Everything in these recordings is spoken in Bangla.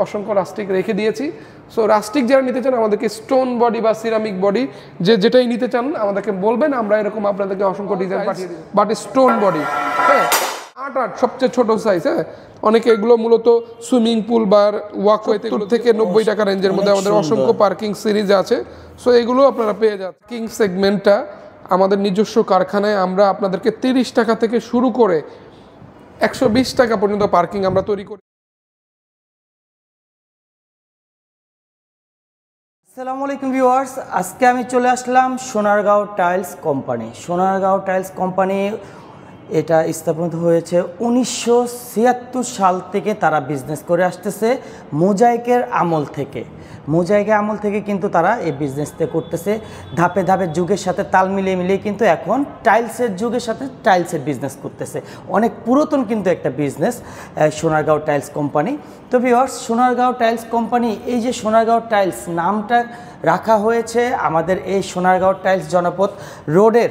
অসংখ্য রাস্টিক রেখে দিয়েছি। সো রাস্টিক যারা নিতে চান আমাদেরকে স্টোন বডি বা সিরামিক বডি যেটাই নিতে চান আমাদেরকে বলবেন, আমরা এরকম আপনাদেরকে অসংখ্য ডিজাইন পাঠিয়ে দিই। বাট স্টোন বডি, হ্যাঁ, 8 সবচেয়ে ছোট সাইজ। হ্যাঁ, অনেকে এগুলো মূলত সুইমিং পুল বা ওয়াকওয়েতে থেকে 90 টাকা রেঞ্জের মধ্যে আমাদের অসংখ্য পার্কিং সিরিজ আছে। সো এগুলো আপনারা পেয়ে যাচ্ছেন। পার্কিং সেগমেন্টটা আমাদের নিজস্ব কারখানায় আমরা আপনাদেরকে 30 টাকা থেকে শুরু করে 120 টাকা পর্যন্ত পার্কিং আমরা তৈরি করি। আসসালামু আলাইকুম ভিউয়ার্স, আজকে আমি চলে আসলাম Sonargaon tiles company. Sonargaon tiles company এটা স্থাপিত হয়েছে 1976 সাল থেকে। তারা বিজনেস করে আসতেছে মোজাইকের আমল থেকে। মোজাইকের আমল থেকে কিন্তু তারা এই বিজনেসটা করতেছে ধাপে ধাপে, যুগের সাথে তাল মিলিয়ে মিলিয়ে কিন্তু এখন টাইলসের যুগের সাথে টাইলসের বিজনেস করতেছে। অনেক পুরাতন কিন্তু একটা বিজনেস সোনারগাঁও টাইলস কোম্পানি। তো ভিউয়ার্স, সোনারগাঁও টাইলস কোম্পানি, এই যে সোনারগাঁও টাইলস নামটা রাখা হয়েছে আমাদের এই সোনারগাঁও টাইলস জনপদ রোডের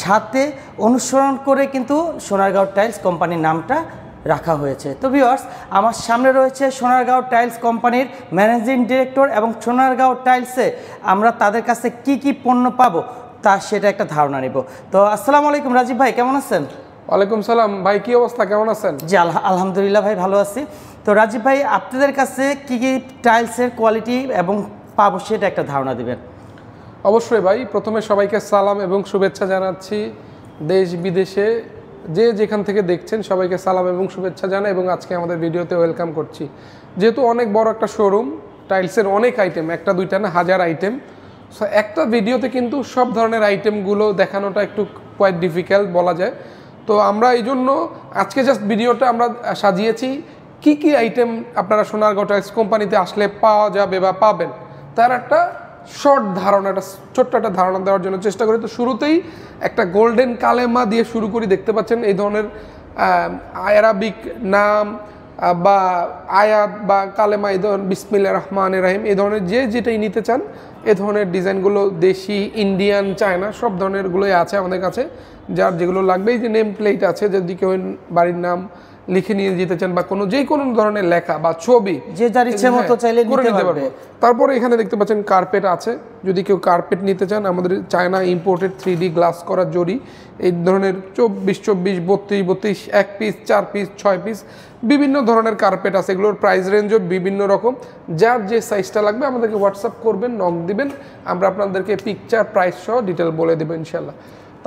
সাথে অনুসরণ করে কিন্তু সোনারগাঁও টাইলস কোম্পানির নামটা রাখা হয়েছে। তো ভিউয়ার্স, আমার সামনে রয়েছে সোনারগাঁও টাইলস কোম্পানির ম্যানেজিং ডিরেক্টর, এবং সোনারগাঁও টাইলসে আমরা তাদের কাছে কি কি পণ্য পাবো তা সেটা একটা ধারণা নেব। তো আসসালামু আলাইকুম রাজীব ভাই, কেমন আছেন? ওয়ালাইকুম সালাম ভাই, কি অবস্থা, কেমন আছেন? জি আলহামদুলিল্লাহ ভাই, ভালো আছি। তো রাজীব ভাই, আপনাদের কাছে কি কি টাইলসের কোয়ালিটি এবং পাবো সেটা একটা ধারণা দিবেন। অবশ্যই ভাই, প্রথমে সবাইকে সালাম এবং শুভেচ্ছা জানাচ্ছি। দেশ বিদেশে যে যেখান থেকে দেখছেন সবাইকে সালাম এবং শুভেচ্ছা জানাই, এবং আজকে আমাদের ভিডিওতে ওয়েলকাম করছি। যেহেতু অনেক বড় একটা শোরুম, টাইলসের অনেক আইটেম, একটা দুইটা না, হাজার আইটেম। সো একটা ভিডিওতে কিন্তু সব ধরনের আইটেমগুলো দেখানোটা একটু কোয়াইট ডিফিকাল্ট বলা যায়। তো আমরা এই জন্য আজকে জাস্ট ভিডিওটা আমরা সাজিয়েছি কি কি আইটেম আপনারা সোনারগাঁও টাইলস কোম্পানিতে আসলে পাওয়া যাবে বা পাবেন, তার একটা শর্ট ধারণা, একটা ছোট্ট একটা ধারণা দেওয়ার জন্য চেষ্টা করি। তো শুরুতেই একটা গোল্ডেন কালেমা দিয়ে শুরু করি। দেখতে পাচ্ছেন এই ধরনের আরবিক নাম বা আয়াত বা কালেমা, এই ধরনের বিসমিল্লাহির রহমানির রহিম, এই ধরনের যেটাই নিতে চান এ ধরনের ডিজাইনগুলো দেশি, ইন্ডিয়ান, চায়না সব ধরনেরগুলোই আছে আমাদের কাছে। যার যেগুলো লাগবে, এই যে নেম প্লেট আছে, যদি কেউ বাড়ির নাম লিখে নিয়ে যেতে চান বা যে কোনো ধরনের লেখা বা ছবি যে যার ইচ্ছে মতো চাইলে নিতে পারবে। তারপরে এখানে দেখতে পাচ্ছেন কার্পেট আছে, যদি কেউ কার্পেট নিতে চান আমাদের চায়না ইম্পোর্টেড 3D গ্লাস করা জরি, এই ধরনের 24, 32, 32, 1 পিস, 4 পিস, 6 পিস বিভিন্ন ধরনের কার্পেট আছে। এগুলোর প্রাইস রেঞ্জও বিভিন্ন রকম। যার যে সাইজটা লাগবে আমাদেরকে হোয়াটসঅ্যাপ করবেন, নক দিবেন, আমরা আপনাদেরকে পিকচার, প্রাইস সহ ডিটেল বলে দেবো ইনশাল্লাহ।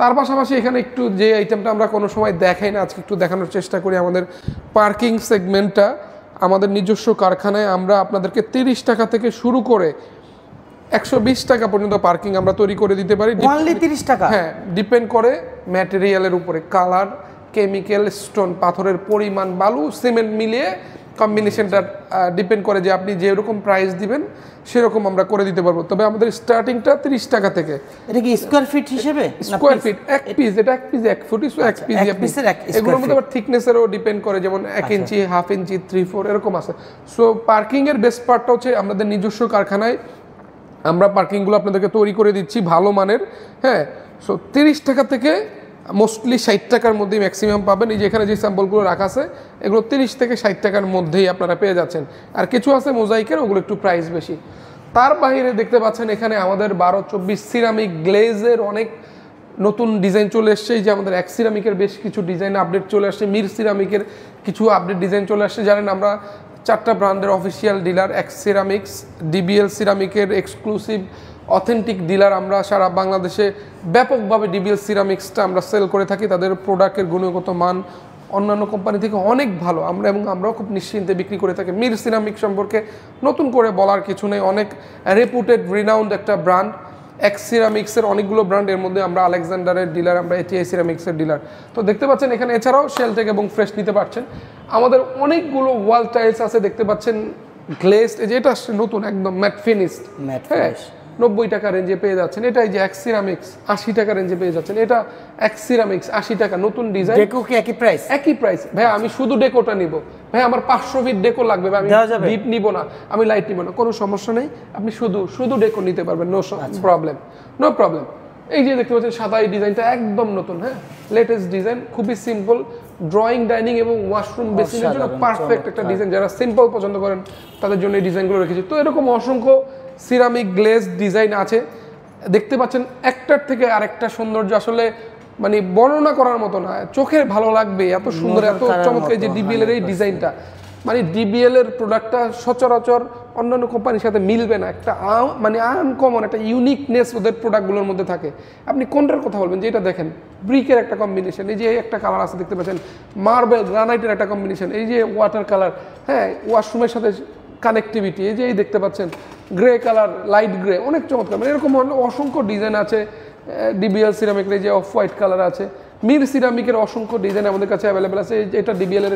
তার পাশাপাশি এখানে একটু যে আইটেমটা আমরা কোনো সময় দেখাই না, আজকে একটু দেখানোর চেষ্টা করি। আমাদের পার্কিং সেগমেন্টটা আমাদের নিজস্ব কারখানায় আমরা আপনাদেরকে 30 টাকা থেকে শুরু করে 120 টাকা পর্যন্ত পার্কিং আমরা তৈরি করে দিতে পারি। অনলি 30 টাকা? হ্যাঁ, ডিপেন্ড করে ম্যাটেরিয়ালের উপরে, কালার, কেমিক্যাল, স্টোন, পাথরের পরিমাণ, বালু, সিমেন্ট মিলিয়ে কম্বিনেশনটা ডিপেন্ড করে যে আপনি যেরকম প্রাইস দিবেন সেরকম আমরা করে দিতে পারবো। তবে আমাদের স্টার্টিংটা 30 টাকা থেকে। এটা কি স্কয়ার ফিট হিসেবে? স্কয়ার ফিট, এক পিস, এটা এক পিস 1 ফুট, সো এক পিস। এগুলোর মধ্যে আবার থিকনেসেরও ডিপেন্ড করে, যেমন 1 ইঞ্চি, 1/2 ইঞ্চি, 3/4 এরকম আছে। সো পার্কিং এর বেস্ট পার্টটা হচ্ছে আমাদের নিজস্ব কারখানায় আমরা পার্কিংগুলো আপনাদেরকে তৈরি করে দিচ্ছি ভালো মানের। হ্যাঁ, সো 30 টাকা থেকে মোস্টলি 60 টাকার মধ্যেই ম্যাক্সিমাম পাবেন। এই যে এখানে যে স্যাম্পলগুলো রাখা আছে এগুলো 30 থেকে 60 টাকার মধ্যেই আপনারা পেয়ে যাচ্ছেন। আর কিছু আছে মোজাইকের, ওগুলো একটু প্রাইস বেশি। তার বাইরে দেখতে পাচ্ছেন এখানে আমাদের 12-24 সিরামিক গ্লেজের অনেক নতুন ডিজাইন চলে এসছে। এই যে আমাদের এক সিরামিকের বেশ কিছু ডিজাইন আপডেট চলে আসছে, মির সিরামিকের কিছু আপডেট ডিজাইন চলে আসছে। জানেন আমরা 4টা ব্র্যান্ডের official dealer, X ceramics, DBL সিরামিকের এক্সক্লুসিভ অথেন্টিক ডিলার। আমরা সারা বাংলাদেশে ব্যাপকভাবে ডিবিএল সিরামিক্সটা আমরা সেল করে থাকি। তাদের প্রোডাক্টের গুণগত মান অন্যান্য কোম্পানি থেকে অনেক ভালো, আমরাও খুব নিশ্চিন্তে বিক্রি করে থাকি। মির সিরামিক সম্পর্কে নতুন করে বলার কিছু নেই, অনেক রেপুটেড রিনাউন্ড একটা ব্র্যান্ড। এক্স সিরামিক্সের অনেকগুলো ব্র্যান্ড, এর মধ্যে আমরা আলেকজান্ডারের ডিলার, আমরা এটিআই সিরামিক্সের ডিলার। তো দেখতে পাচ্ছেন এখানে এছাড়াও শেলটেক এবং ফ্রেশ নিতে পারছেন। আমাদের অনেকগুলো ওয়াল টাইলস আছে, দেখতে পাচ্ছেন গ্লেজড, এই যে এটা আসছে নতুন একদম ম্যাট ফিনিশড, হ্যাঁ 90 টাকা রেঞ্জে পেয়ে যাচ্ছেন। এটাই যে এক্স সিরামিক্স 80 টাকা রেঞ্জে পেয়ে যাচ্ছেন। এটা এক্স সিরামিক্স 80 টাকা, নতুন ডিজাইন। ডেকো কি একই প্রাইস? একই প্রাইস ভাই। আমি শুধু ডেকোটা নিব ভাই, আমার 500 ফিট ডেকো লাগবে ভাই, আমি ডিপ নিব না, আমি লাইট নিব না, কোনো সমস্যা নেই। আপনি শুধু ডেকো নিতে পারবেন, নো প্রবলেম। এই যে দেখতে পাচ্ছেন সাদা এই ডিজাইনটা একদম নতুন, হ্যাঁ লেটেস্ট ডিজাইন, খুবই সিম্পল, ড্রয়িং ডাইনিং এবং ওয়াশরুম বেসিনের জন্য পারফেক্ট একটা ডিজাইন। যারা সিম্পল পছন্দ করেন তাদের জন্য এই ডিজাইনগুলো রেখেছি। তো এরকম অসংখ্য সিরামিক গ্লেজ ডিজাইন আছে, দেখতে পাচ্ছেন একটার থেকে আরেকটা সৌন্দর্য আসলে মানে বর্ণনা করার মতো না, চোখে ভালো লাগবে, এত সুন্দর এত চমৎকার। যে ডিবিএল এর এই ডিজাইনটা, মানে ডিবিএল এর প্রোডাক্টটা সচরাচর অন্যান্য কোম্পানির সাথে মিলবে না, একটা মানে আনকমন একটা ইউনিকনেস ওদের প্রোডাক্টগুলোর মধ্যে থাকে। আপনি কোনটার কথা বলবেন? যে এটা দেখেন ব্রিকের একটা কম্বিনেশন, এই যে একটা কালার আছে দেখতে পাচ্ছেন, মার্বেল গ্রানাইটের একটা কম্বিনেশন, এই যে ওয়াটার কালার, হ্যাঁ ওয়াশরুমের সাথে কানেক্টিভিটি, এই যে এই দেখতে পাচ্ছেন গ্রে কালার, লাইট গ্রে, অনেক চমৎকার। মানে এরকম অসংখ্য ডিজাইন আছে। ডিবিএল সিরামিকের এই যে অফ হোয়াইট কালার আছে, মির সিরামিকের অসংখ্য ডিজাইন আমাদের কাছে অ্যাভেলেবেল আছে। এটা ডিবিএল এর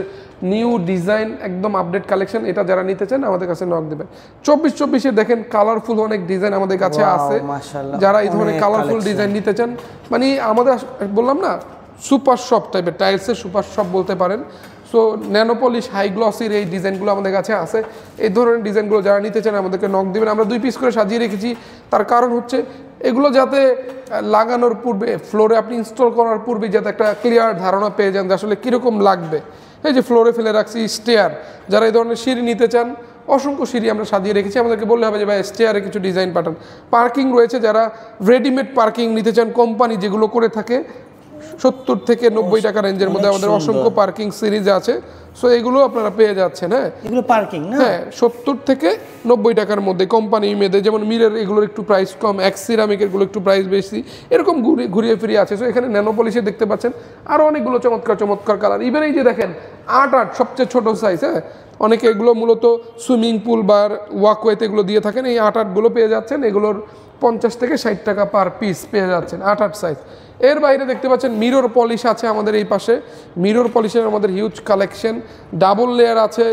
নিউ ডিজাইন, একদম আপডেট কালেকশন। এটা যারা নিতে চান আমাদের কাছে নক দেবেন। 24-24 দেখেন কালারফুল অনেক ডিজাইন আমাদের কাছে আছে। যারা এই ধরনের কালারফুল ডিজাইন নিতে চান, মানে আমাদের বললাম না সুপার শপ টাইপের, টাইলসের সুপার শপ বলতে পারেন। সো ন্যানোপলিশ হাই গ্লসির এই ডিজাইনগুলো আমাদের কাছে আছে। এই ধরনের ডিজাইনগুলো যারা নিতে চান আমাদেরকে নক দেবেন। আমরা 2 পিস করে সাজিয়ে রেখেছি, তার কারণ হচ্ছে এগুলো যাতে লাগানোর পূর্বে, ফ্লোরে আপনি ইনস্টল করার পূর্বে যাতে একটা ক্লিয়ার ধারণা পেয়ে যান যে আসলে কীরকম লাগবে। এই যে ফ্লোরে ফেলে রাখছি স্টেয়ার, যারা এই ধরনের সিঁড়ি নিতে চান, অসংখ্য সিঁড়ি আমরা সাজিয়ে রেখেছি। আমাদেরকে বললে হবে যে ভাই স্টেয়ারে কিছু ডিজাইন পাঠান। পার্কিং রয়েছে, যারা রেডিমেড পার্কিং নিতে চান, কোম্পানি যেগুলো করে থাকে 70 থেকে 90 টাকা রেঞ্জের মধ্যে আমাদের অসংখ্য পার্কিং সিরিজ আছে। সো এগুলো আপনারা পেয়ে যাচ্ছেন। হ্যাঁ এগুলো পার্কিং না, হ্যাঁ 70 থেকে 90 টাকার মধ্যে কোম্পানি মেয়েদের, যেমন মিরের এগুলোর একটু প্রাইস কম, এক্স সিরামিকের গুলো একটু প্রাইস বেশি, এরকম ঘুরিয়ে ফিরিয়ে আছে। সো এখানে ন্যানোপলিশে দেখতে পাচ্ছেন আরও অনেকগুলো চমৎকার চমৎকার কালার। ইভেন এই যে দেখেন 8 সবচেয়ে ছোট সাইজ, হ্যাঁ অনেকে এগুলো মূলত সুইমিং পুল বা ওয়াকওয়েতে এগুলো দিয়ে থাকেন। এই 8 গুলো পেয়ে যাচ্ছেন, এগুলোর 50 থেকে 60 টাকা পার পিস পেয়ে যাচ্ছেন 8 সাইজ। এর বাইরে দেখতে পাচ্ছেন মিরর পলিশ আছে আমাদের এই পাশে। মিরর পলিশের আমাদের হিউজ কালেকশন, ডাবল লেয়ার আছে,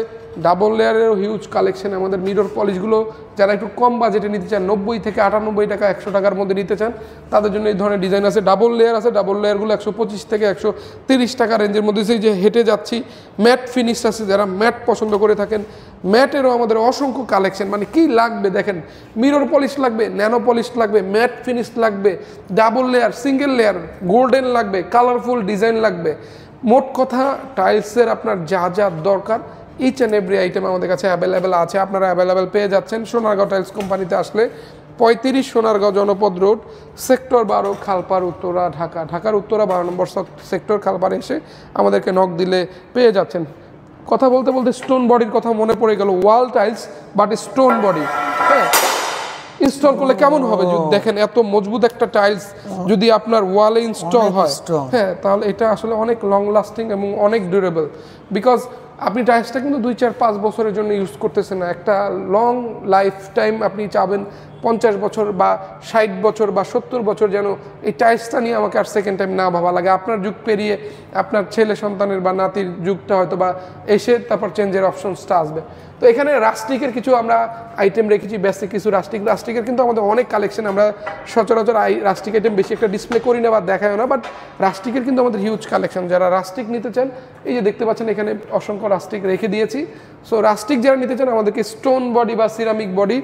ডাবল লেয়ারেরও হিউজ কালেকশন আমাদের। মিরর পলিশগুলো যারা একটু কম বাজেটে নিতে চান, 90 থেকে 98 টাকা 100 টাকার মধ্যে নিতে চান, তাদের জন্য এই ধরনের ডিজাইন আছে। ডাবল লেয়ার আছে, ডাবল লেয়ারগুলো 125 থেকে 130 টাকা রেঞ্জের মধ্যে। সেই যে হেঁটে যাচ্ছি, ম্যাট ফিনিশ আছে, যারা ম্যাট পছন্দ করে থাকেন, ম্যাটেরও আমাদের অসংখ্য কালেকশন। মানে কি লাগবে দেখেন, মিরর পলিশ লাগবে, ন্যানো পলিশ লাগবে, ম্যাট ফিনিশ লাগবে, double layer, single layer, golden লাগবে, কালারফুল ডিজাইন লাগবে। মোট কথা টাইলসের আপনার যা যা দরকার ইচ অ্যান্ড এভরি আইটেম আমাদের কাছে অ্যাভেলেবেল আছে। আপনারা অ্যাভেলেবেল পেয়ে যাচ্ছেন সোনারগাঁও টাইলস কোম্পানিতে আসলে 35 সোনারগাঁও জনপদ রোড, সেক্টর 12, খালপাড়, উত্তরা, ঢাকা। ঢাকার উত্তরা 12 নম্বর সেক্টর খালপাড়ে এসে আমাদেরকে নক দিলে পেয়ে যাচ্ছেন। কথা বলতে বলতে স্টোন বডির কথা মনে পড়ে গেল। Wall tiles but stone body, হ্যাঁ ইনস্টল করলে কেমন হবে যদি দেখেন, এত মজবুত একটা টাইলস যদি আপনার ওয়ালে ইনস্টল হয়, হ্যাঁ তাহলে এটা আসলে অনেক লং লাস্টিং এবং অনেক ডিউরেবল। বিকজ আপনি টাইলসটা কিন্তু 2-4-5 বছরের জন্য ইউজ করতেছেন না, একটা লং লাইফ টাইম আপনি চাবেন 50 বছর বা 60 বছর বা 70 বছর যেন এই টাইলসটা নিয়ে আমাকে আর সেকেন্ড টাইম না ভাবা লাগে। আপনার যুগ পেরিয়ে আপনার ছেলে সন্তানের বা নাতির যুগটা হয়তো বা এসে তারপর চেঞ্জের অপশনসটা আসবে। তো এখানে রাস্টিকের কিছু আমরা আইটেম রেখেছি, বেসিক কিছু রাস্টিকের কিন্তু আমাদের অনেক কালেকশন। আমরা সচরাচর রাস্টিক আইটেম বেশি একটা ডিসপ্লে করি না বা দেখায় না, বাট রাস্টিকের কিন্তু আমাদের হিউজ কালেকশন। যারা রাস্টিক নিতে চান, এই যে দেখতে পাচ্ছেন এখানে অসংখ্য রাস্টিক রেখে দিয়েছি। সো রাস্টিক যারা নিতে চান আমাদেরকে স্টোন বডি বা সিরামিক বডি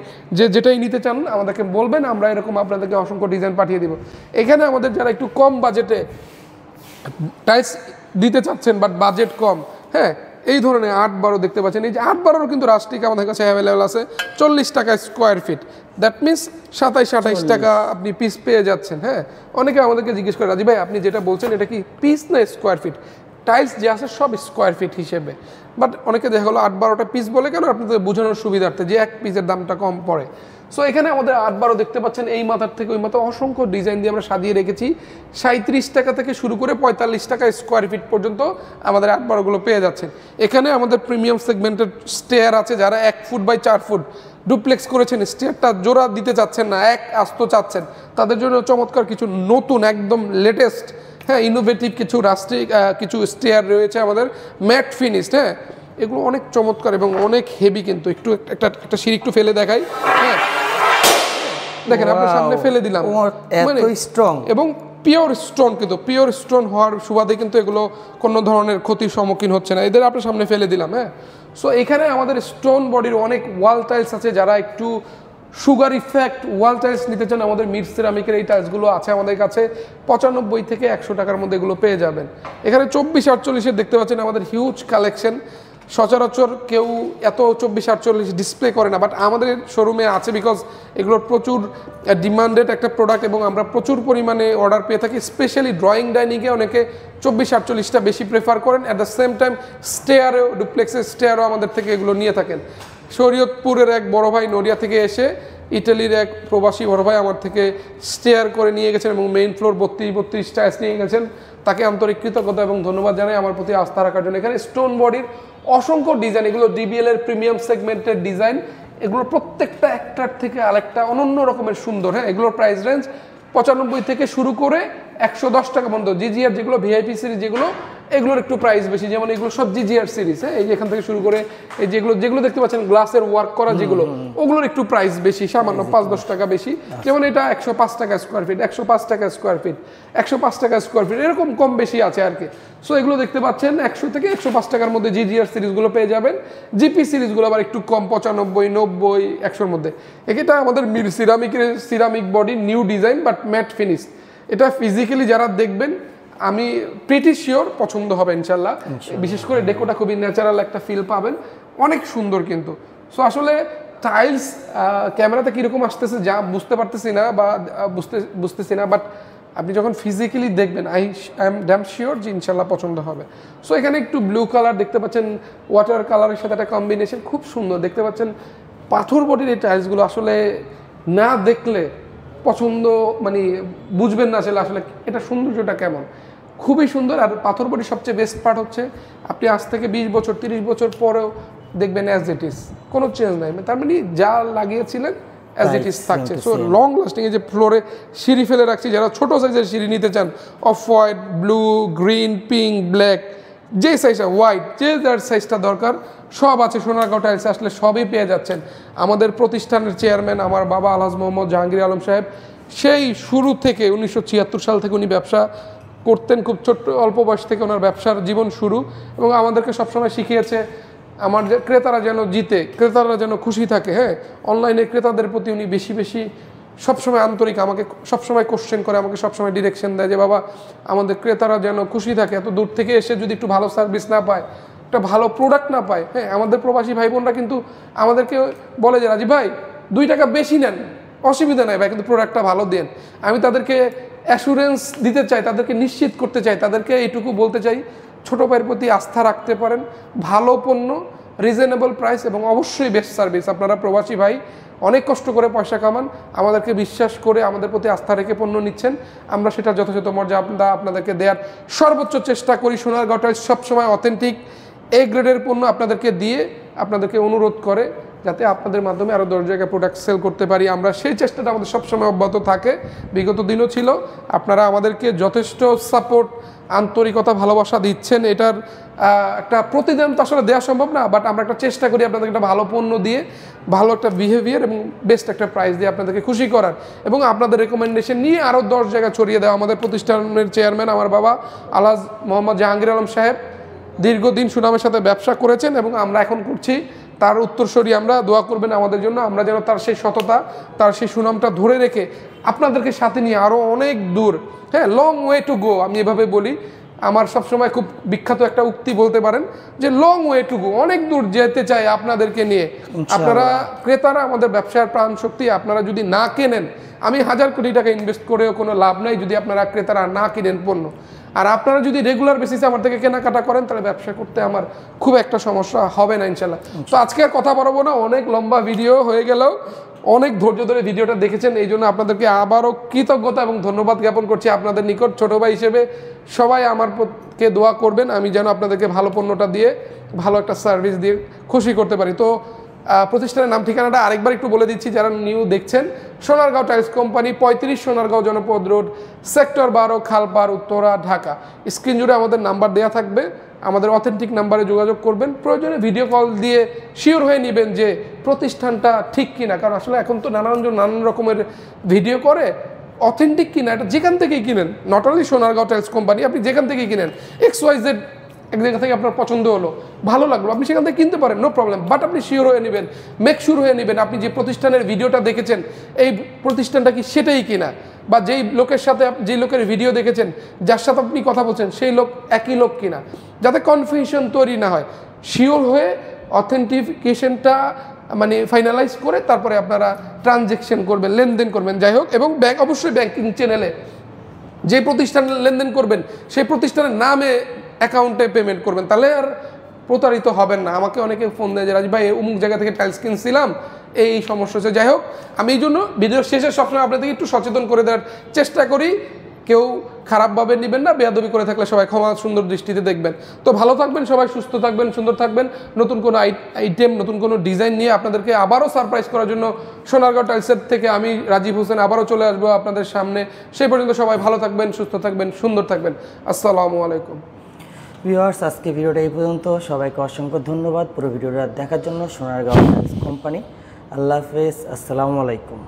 যেটাই নিতে চান আমাদেরকে বলবেন, আমরা এরকম আপনাদেরকে অসংখ্য ডিজাইন পাঠিয়ে দিব। এখানে আমাদের যারা একটু কম বাজেটে টাইলস দিতে চাচ্ছেন বাট বাজেট কম, হ্যাঁ এই ধরনের 8-12 দেখতে পাচ্ছেন। এই যে 8-12 কিন্তু রাস্টিক আমাদের কাছে অ্যাভেলেবেল আছে 40 টাকা স্কোয়ার ফিট, দ্যাট মিনস 27-28 টাকা আপনি পিস পেয়ে যাচ্ছেন। হ্যাঁ অনেকে আমাদেরকে জিজ্ঞেস করে, রাজি ভাই আপনি যেটা বলছেন এটা কি পিস না স্কোয়ার ফিট? টাইলস যে আছে সব স্কোয়ার ফিট হিসেবে, বাট অনেকে দেখা গেলো 8-12টা পিস বলে কেন, আপনাদের বোঝানোর সুবিধার্থে যে এক পিসের দামটা কম পড়ে। সো এখানে আমাদের 8-12 দেখতে পাচ্ছেন, এই মাথার থেকে ওই মাথা অসংখ্য ডিজাইন দিয়ে আমরা সাজিয়ে রেখেছি। 37 টাকা থেকে শুরু করে 45 টাকা স্কোয়ার ফিট পর্যন্ত আমাদের 8-12গুলো পেয়ে যাচ্ছেন। এখানে আমাদের প্রিমিয়াম সেগমেন্টের স্টেয়ার আছে, যারা 1 ফুট বাই 4 ফুট ডুপ্লেক্স করেছেন, স্টেয়ারটা জোড়া দিতে চাচ্ছেন না, এক আস্ত চাচ্ছেন, তাদের জন্য চমৎকার কিছু নতুন একদম লেটেস্ট, হ্যাঁ ইনোভেটিভ কিছু রাস্টিক কিছু স্টেয়ার রয়েছে আমাদের ম্যাট ফিনিশড। হ্যাঁ এগুলো অনেক চমৎকার এবং অনেক হেভি, কিন্তু একটু একটা সিঁড়ি একটু ফেলে দেখাই। হ্যাঁ দেখেন আপনার সামনে ফেলে দিলাম, মানে স্ট্রং এবং পিওর স্টোন, কিন্তু পিওর স্টোন হওয়ার সুবাদে কিন্তু এগুলো কোনো ধরনের ক্ষতির সম্মুখীন হচ্ছে না। এদের আপনার সামনে ফেলে দিলাম। হ্যাঁ সো এখানে আমাদের স্টোন বডির অনেক ওয়াল টাইলস আছে, যারা একটু সুগার ইফেক্ট ওয়াল টাইলস নিতে চান, আমাদের মিড সিরামিকের এই টাইলসগুলো আছে আমাদের কাছে 95 থেকে 100 টাকার মধ্যে এগুলো পেয়ে যাবেন। এখানে 24-48 দেখতে পাচ্ছেন আমাদের হিউজ কালেকশন। সচরাচর কেউ এত 24-48 ডিসপ্লে করে না, বাট আমাদের শোরুমে আছে বিকজ এগুলোর প্রচুর ডিমান্ডেড একটা প্রোডাক্ট এবং আমরা প্রচুর পরিমাণে অর্ডার পেয়ে থাকি। স্পেশালি ড্রয়িং ডাইনিংয়ে অনেকে 24-48টা বেশি প্রেফার করেন। অ্যাট দ্য সেম টাইম স্টেয়ারেও, ডুপ্লেক্সের স্টেয়ারও আমাদের থেকে এগুলো নিয়ে থাকেন। শরীয়তপুরের এক বড় ভাই নড়িয়া থেকে এসে ইটালির এক প্রবাসী বড় ভাই আমার থেকে স্টেয়ার করে নিয়ে গেছেন এবং মেইন ফ্লোর 32 টাইলস নিয়ে গেছেন। তাকে আন্তরিক কৃতজ্ঞতা এবং ধন্যবাদ জানাই আমার প্রতি আস্থা রাখার জন্য। এখানে স্টোন বডির অসংখ্য ডিজাইন, এগুলো ডিবিএল এর প্রিমিয়াম সেগমেন্টের ডিজাইন, এগুলো প্রত্যেকটা একটার থেকে আরেকটা অনন্য রকমের সুন্দর। হ্যাঁ, এগুলোর প্রাইস রেঞ্জ 95 থেকে শুরু করে 110 টাকা পর্যন্ত। জিজিআর যেগুলো ভিআইপি সিরিজ যেগুলো, এগুলোর একটু প্রাইস বেশি, যেমন এগুলো সব জিজিআর সিরিজ। হ্যাঁ, এই যে এখান থেকে শুরু করে এই যেগুলো দেখতে পাচ্ছেন গ্লাসের ওয়ার্ক করা যেগুলো, ওগুলোর একটু প্রাইস বেশি, সামান্য 5-10 টাকা বেশি। যেমন এটা 105 টাকা স্কোয়ার ফিট, 105 টাকা স্কোয়ার ফিট, 105 টাকা স্কোয়ার ফিট, এরকম কম বেশি আছে আর কি। সো এগুলো দেখতে পাচ্ছেন 100 থেকে 105 টাকার মধ্যে জিজিআর সিরিজগুলো পেয়ে যাবেন। জিপি সিরিজগুলো আবার একটু কম, 95, 90, 100-র মধ্যে। এটা আমাদের ceramic body new design but mat finish. এটা ফিজিক্যালি যারা দেখবেন আমি প্রিটি শিওর পছন্দ হবে ইনশাল্লাহ। বিশেষ করে ডেকোটা খুবই ন্যাচারাল একটা ফিল পাবেন, অনেক সুন্দর কিন্তু। সো আসলে টাইলস ক্যামেরাতে কীরকম আসতেছে যা বুঝতে পারতেছি না বা বুঝতেছি না, বাট আপনি যখন ফিজিক্যালি দেখবেন আই এম ড্যাম শিওর যে ইনশাল্লাহ পছন্দ হবে। সো এখানে একটু ব্লু কালার দেখতে পাচ্ছেন, ওয়াটার কালারের সাথে একটা কম্বিনেশন, খুব সুন্দর দেখতে পাচ্ছেন। পাথর বডির এই টাইলসগুলো আসলে না দেখলে পছন্দ মানে বুঝবেন না আসলে এটা সৌন্দর্যটা কেমন, খুবই সুন্দর। আর পাথর বডির সবচেয়ে বেস্ট পার্ট হচ্ছে আপনি আজ থেকে 20 বছর 30 বছর পরেও দেখবেন অ্যাজ ইট ইজ, কোনো চেঞ্জ নাই। তার মানে যা লাগিয়েছিলেন অ্যাজ ইট ইজ থাকছে। So long lasting. এই যে ফ্লোরে সিঁড়ি ফেলে রাখছি, যারা ছোট সাইজের সিঁড়ি নিতে চান, off white, blue, green, pink, black, যে সাইজটা, হোয়াইট, যে যার সাইজটা দরকার সব আছে সোনারগাঁও টাইলসে আসলে সবই পেয়ে যাচ্ছেন। আমাদের প্রতিষ্ঠানের চেয়ারম্যান আমার বাবা আলহাজ মোহাম্মদ জাহাঙ্গীর আলম সাহেব, সেই শুরু থেকে 1976 সাল থেকে উনি ব্যবসা করতেন, খুব ছোট্ট অল্প বয়স থেকে ওনার ব্যবসার জীবন শুরু, এবং আমাদেরকে সবসময় শিখিয়েছে আমার যে ক্রেতারা যেন জিতে, ক্রেতারা যেন খুশি থাকে। হ্যাঁ, অনলাইনে ক্রেতাদের প্রতি উনি বেশি সবসময় আন্তরিক, আমাকে সবসময় কোশ্চেন করে, আমাকে সবসময় ডিরেকশন দেয় যে বাবা আমাদের ক্রেতারা যেন খুশি থাকে, এত দূর থেকে এসে যদি একটু ভালো সার্ভিস না পায়, একটা ভালো প্রোডাক্ট না পায়। হ্যাঁ, আমাদের প্রবাসী ভাই বোনরা কিন্তু আমাদেরকে বলে যে রাজীব ভাই 2 টাকা বেশি নেন, অসুবিধা নাই ভাই, কিন্তু প্রোডাক্টটা ভালো দেন। আমি তাদেরকে অ্যাসুরেন্স দিতে চাই, তাদেরকে নিশ্চিত করতে চাই, তাদেরকে এইটুকু বলতে চাই ছোটো ভাইয়ের প্রতি আস্থা রাখতে পারেন, ভালো পণ্য, রিজনেবল প্রাইস এবং অবশ্যই বেস্ট সার্ভিস। আপনারা প্রবাসী ভাই অনেক কষ্ট করে পয়সা কামান, আমাদেরকে বিশ্বাস করে আমাদের প্রতি আস্থা রেখে পণ্য নিচ্ছেন, আমরা সেটা যথাযথ মর্যাদা আপনাদেরকে দেওয়ার সর্বোচ্চ চেষ্টা করি। সোনারগাঁও টাইলস সবসময় অথেন্টিক এ গ্রেডের পণ্য আপনাদেরকে দিয়ে আপনাদেরকে অনুরোধ করে যাতে আপনাদের মাধ্যমে আরও 10 জায়গায় প্রোডাক্ট সেল করতে পারি। আমরা সেই চেষ্টাটা আমাদের সবসময় অব্যাহত থাকে, বিগত দিনও ছিল। আপনারা আমাদেরকে যথেষ্ট সাপোর্ট, আন্তরিকতা, ভালোবাসা দিচ্ছেন। এটার একটা প্রতিদান তো আসলে দেওয়া সম্ভব না, বাট আমরা একটা চেষ্টা করি আপনাদেরকে একটা ভালো পণ্য দিয়ে, ভালো একটা বিহেভিয়ার এবং বেস্ট একটা প্রাইস দিয়ে আপনাদেরকে খুশি করার, এবং আপনাদের রেকমেন্ডেশন নিয়ে আরও 10 জায়গায় ছড়িয়ে দেওয়া। আমাদের প্রতিষ্ঠানের চেয়ারম্যান আমার বাবা আলহাজ মোহাম্মদ জাহাঙ্গীর আলম সাহেব দীর্ঘদিন সুনামের সাথে ব্যবসা করেছেন এবং আমরা এখন করছি তার উত্তরসূরি। আমরা দোয়া করবেন আমাদের জন্য, আমরা যেন তার সেই সততা, তার সেই সুনামটা ধরে রেখে আপনাদেরকে সাথে নিয়ে আরও অনেক দূর, হ্যাঁ, লং ওয়ে টু গো, আমি এভাবে বলি। আমার সবসময় খুব বিখ্যাত একটা উক্তি বলতে পারেন যে লং ওয়ে টু গো, অনেক দূর যেতে চাই আপনাদেরকে নিয়ে। আপনারা ক্রেতারা আমাদের ব্যবসার প্রাণ শক্তি, আপনারা যদি না কেনেন, আমি 1000 কোটি টাকা ইনভেস্ট করেও কোনো লাভ নাই যদি আপনারা ক্রেতারা না কিনেন পণ্য। আর আপনারা যদি রেগুলার বেসিসে আমার থেকে কেনাকাটা করেন তাহলে ব্যবসা করতে আমার খুব একটা সমস্যা হবে না ইনশাল্লাহ। তো আজকে আর কথা বলবো না, অনেক লম্বা ভিডিও হয়ে গেল, অনেক ধৈর্য ধরে ভিডিওটা দেখেছেন, এই জন্য আপনাদেরকে আবারও কৃতজ্ঞতা এবং ধন্যবাদ জ্ঞাপন করছি আপনাদের নিকট। ছোটো ভাই হিসেবে সবাই আমারকে দোয়া করবেন আমি যেন আপনাদেরকে ভালো পণ্যটা দিয়ে, ভালো একটা সার্ভিস দিয়ে খুশি করতে পারি। তো প্রতিষ্ঠানের নাম ঠিকানাটা আরেকবার একটু বলে দিচ্ছি যারা নিউ দেখছেন। সোনারগাঁও টাইলস কোম্পানি, 35 সোনারগাঁও জনপদ road, sector 12, খালপাড়, Uttara, Dhaka. Screen জুড়ে আমাদের নাম্বার দেওয়া থাকবে, আমাদের অথেন্টিক নাম্বারে যোগাযোগ করবেন। প্রয়োজনে ভিডিও কল দিয়ে শিওর হয়ে নেবেন যে প্রতিষ্ঠানটা ঠিক কিনা, কারণ আসলে এখন তো নানান রকমের ভিডিও করে, অথেন্টিক কিনা এটা যেখান থেকেই কিনেন, not only Sonargaon tiles company, আপনি যেখান থেকেই কিনেন, XYZ এক জায়গা থেকে আপনার পছন্দ হলো, ভালো লাগলো, আপনি সেখান থেকে কিনতে পারেন, নো প্রবলেম। বাট আপনি শিওর হয়ে নেবেন, মেক শিওর হয়ে নেবেন আপনি যে প্রতিষ্ঠানের ভিডিওটা দেখেছেন এই প্রতিষ্ঠানটা কি সেটাই কিনা, বা যেই লোকের সাথে যেই লোকের ভিডিও দেখেছেন, যার সাথে আপনি কথা বলছেন সেই লোক একই লোক কিনা, যাতে কনফিউশন তৈরি না হয়। শিওর হয়ে অথেন্টিফিকেশনটা মানে ফাইনালাইজ করে তারপরে আপনারা ট্রানজ্যাকশন করবেন, লেনদেন করবেন, যাই হোক। এবং অবশ্যই ব্যাংকিং চ্যানেলে যে প্রতিষ্ঠানে লেনদেন করবেন সেই প্রতিষ্ঠানের নামে অ্যাকাউন্টে পেমেন্ট করবেন, তাহলে আর প্রতারিত হবেন না। আমাকে অনেকে ফোন দেয় যে রাজ ভাই অমুক জায়গা থেকে টাইলস কিনছিলাম, এই সমস্যা হচ্ছে। যাই হোক, আমি এই জন্য ভিডিওর শেষে সবসময় আপনাদেরকে একটু সচেতন করে দেওয়ার চেষ্টা করি। কেউ খারাপভাবে নেবেন না, বেয়াদবি করে থাকলে সবাই ক্ষমা সুন্দর দৃষ্টিতে দেখবেন। তো ভালো থাকবেন সবাই, সুস্থ থাকবেন, সুন্দর থাকবেন। নতুন কোনো আইটেম, নতুন কোনো ডিজাইন নিয়ে আপনাদেরকে আবারও সারপ্রাইজ করার জন্য সোনারগাঁও টাইলসের থেকে আমি রাজীব হোসেন আবারও চলে আসবো আপনাদের সামনে। সেই পর্যন্ত সবাই ভালো থাকবেন, সুস্থ থাকবেন, সুন্দর থাকবেন। আসসালামু আলাইকুম। ভিউয়ার্স, আজকে ভিডিওটা এই পর্যন্ত। সবাইকে অসংখ্য ধন্যবাদ পুরো ভিডিওটা দেখার জন্য। Sonargaon tiles company. আল্লাহ হাফেজ, আসসালামু আলাইকুম।